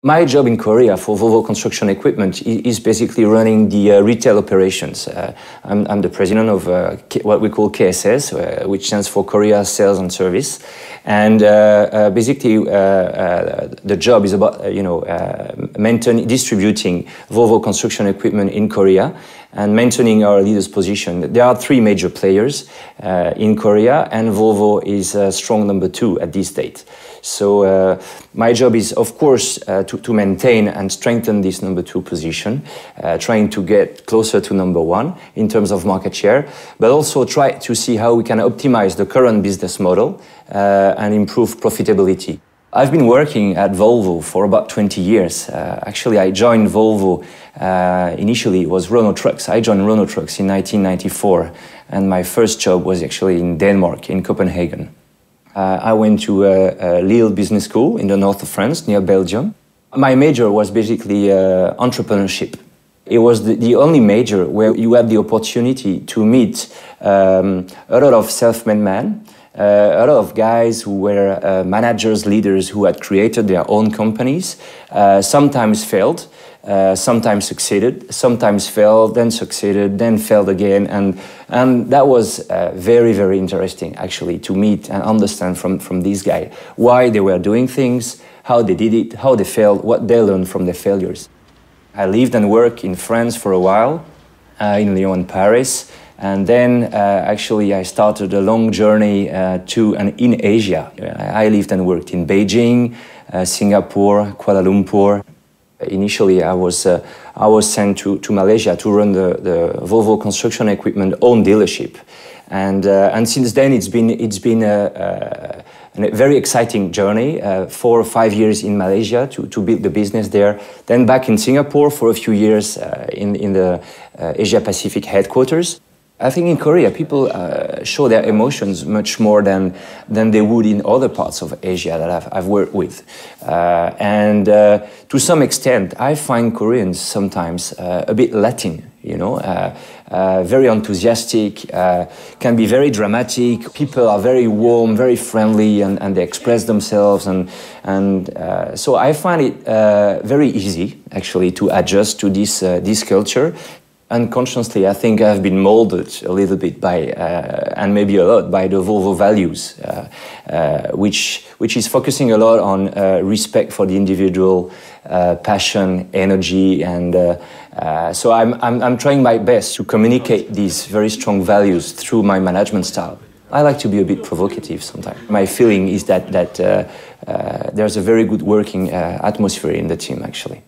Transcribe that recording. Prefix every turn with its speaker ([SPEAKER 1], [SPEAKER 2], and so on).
[SPEAKER 1] My job in Korea for Volvo Construction Equipment is basically running the retail operations. I'm the president of what we call KSS, which stands for Korea Sales and Service. And basically, the job is about maintaining, distributing Volvo Construction Equipment in Korea and maintaining our leaders' position. There are three major players in Korea, and Volvo is strong number 2 at this date. So my job is, of course, to maintain and strengthen this number 2 position, trying to get closer to number 1 in terms of market share, but also try to see how we can optimize the current business model and improve profitability. I've been working at Volvo for about 20 years. Actually, I joined Volvo, initially it was Renault Trucks. I joined Renault Trucks in 1994, and my first job was actually in Denmark, in Copenhagen. I went to Lille Business School in the north of France, near Belgium. My major was basically entrepreneurship. It was the only major where you had the opportunity to meet a lot of self-made men, a lot of guys who were managers, leaders who had created their own companies, sometimes failed, sometimes succeeded, sometimes failed, then succeeded, then failed again, and that was very, very interesting actually to meet and understand from these guys why they were doing things, how they did it, how they failed, what they learned from their failures. I lived and worked in France for a while, in Lyon and Paris, and then actually I started a long journey to and in Asia. I lived and worked in Beijing, Singapore, Kuala Lumpur. Initially, I was sent to Malaysia to run the Volvo Construction Equipment own dealership, and since then it's been a very exciting journey. 4 or 5 years in Malaysia to build the business there, then back in Singapore for a few years in the Asia Pacific headquarters. I think in Korea, people show their emotions much more than they would in other parts of Asia that I've worked with. And to some extent, I find Koreans sometimes a bit Latin, you know, very enthusiastic, can be very dramatic. People are very warm, very friendly, and they express themselves. And so I find it very easy, actually, to adjust to this culture. Unconsciously, I think I've been molded a little bit by, and maybe a lot, by the Volvo values, which is focusing a lot on respect for the individual, passion, energy, and so I'm trying my best to communicate these very strong values through my management style. I like to be a bit provocative sometimes. My feeling is that there's a very good working atmosphere in the team, actually.